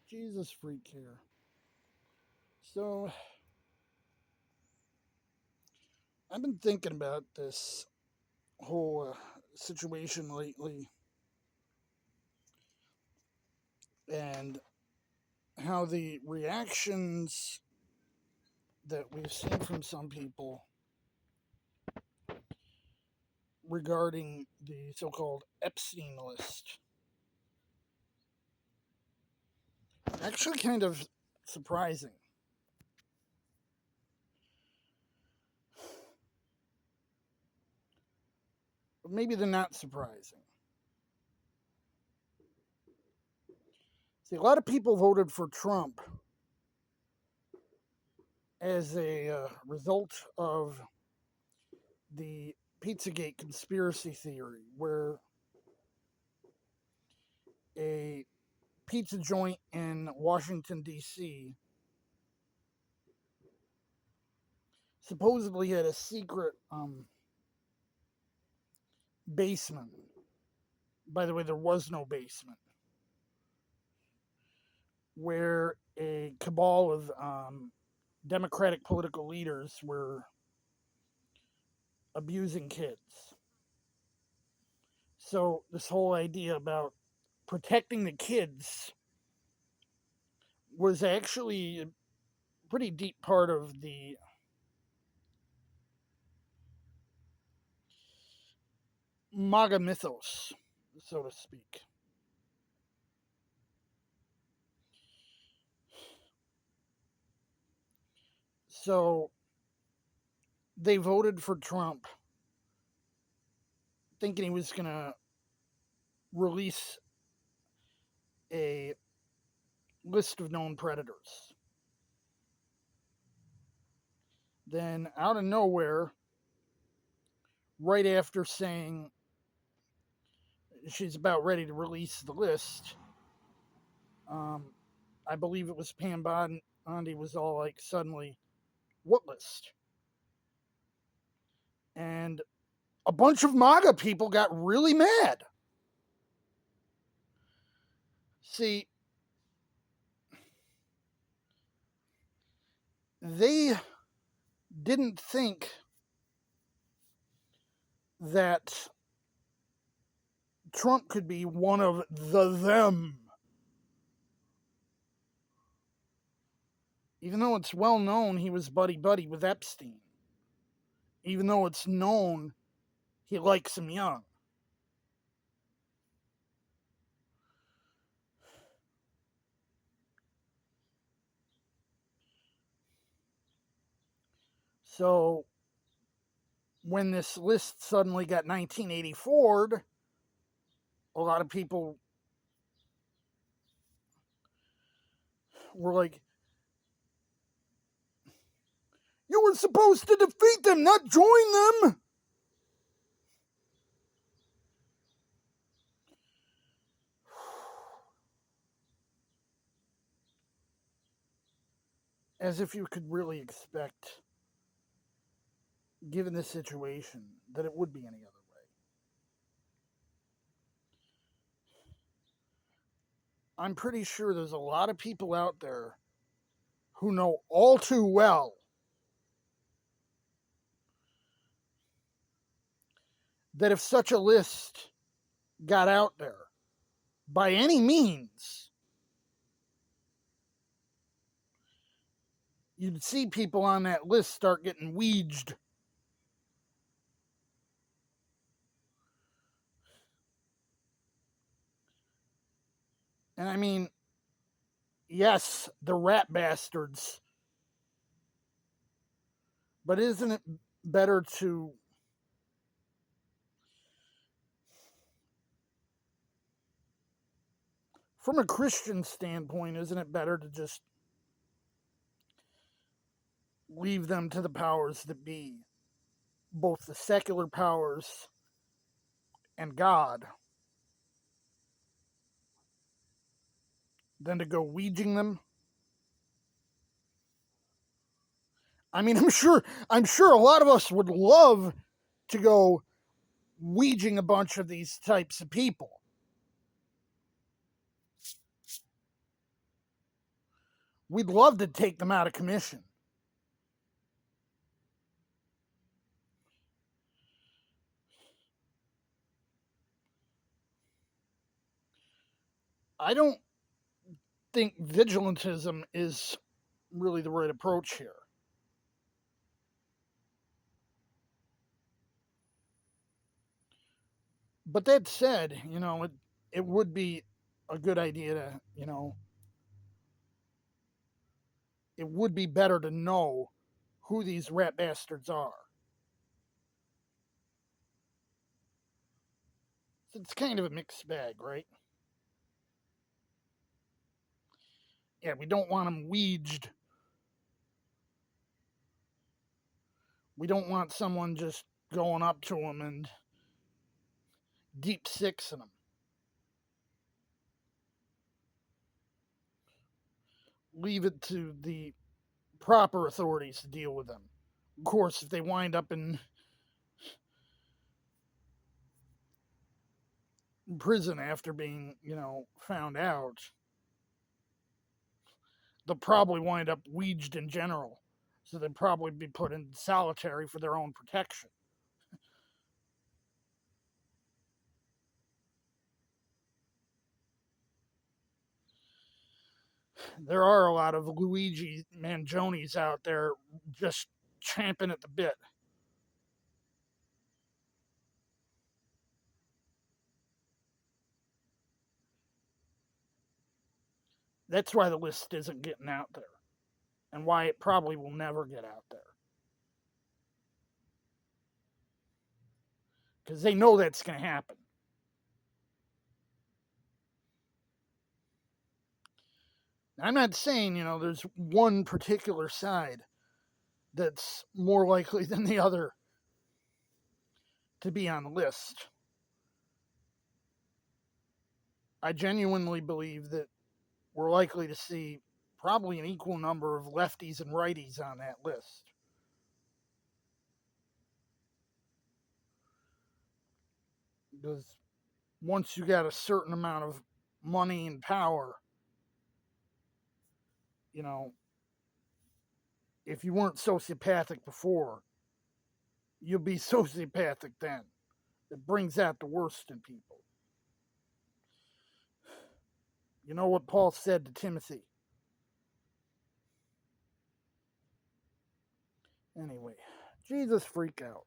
Jesus freak here. So, I've been thinking about this whole situation lately and how the reactions that we've seen from some people regarding the so called Epstein list actually kind of surprising. But maybe they're not surprising. See, a lot of people voted for Trump as a result of the Pizzagate conspiracy theory, where a pizza joint in Washington, D.C. supposedly had a secret basement. By the way, there was no basement. Where a cabal of Democratic political leaders were abusing kids. So, this whole idea about protecting the kids was actually a pretty deep part of the MAGA mythos, so to speak. So, they voted for Trump thinking he was going to release a list of known predators. Then, out of nowhere, right after saying she's about ready to release the list, I believe it was Pam Bondi was all like, suddenly, what list? And a bunch of MAGA people got really mad. See, they didn't think that Trump could be one of them. Even though it's well known he was buddy-buddy with Epstein. Even though it's known he likes him young. So, when this list suddenly got 1984'd, a lot of people were like, you were supposed to defeat them, not join them! As if you could really expect, given the situation, that it would be any other way. I'm pretty sure there's a lot of people out there who know all too well that if such a list got out there, by any means, you'd see people on that list start getting weeged. And I mean, yes, the rat bastards. But isn't it better to from a Christian standpoint, isn't it better to just leave them to the powers that be, both the secular powers and God, than to go weeging them? I mean, I'm sure a lot of us would love to go weeging a bunch of these types of people. We'd love to take them out of commission. I don't think vigilantism is really the right approach here. But that said, it would be a good idea to, it would be better to know who these rat bastards are. It's kind of a mixed bag, right? Yeah, we don't want them weeged. We don't want someone just going up to them and deep sixing them. Leave it to the proper authorities to deal with them. Of course, if they wind up in prison after being, found out, they'll probably wind up weeged in general. So they'd probably be put in solitary for their own protection. There are a lot of Luigi Mangiones out there just champing at the bit. That's why the list isn't getting out there, and why it probably will never get out there. Because they know that's going to happen. I'm not saying, there's one particular side that's more likely than the other to be on the list. I genuinely believe that we're likely to see probably an equal number of lefties and righties on that list. Because once you got a certain amount of money and power, you know, if you weren't sociopathic before, you'll be sociopathic then. It brings out the worst in people. You know what Paul said to Timothy? Anyway, Jesus freak out.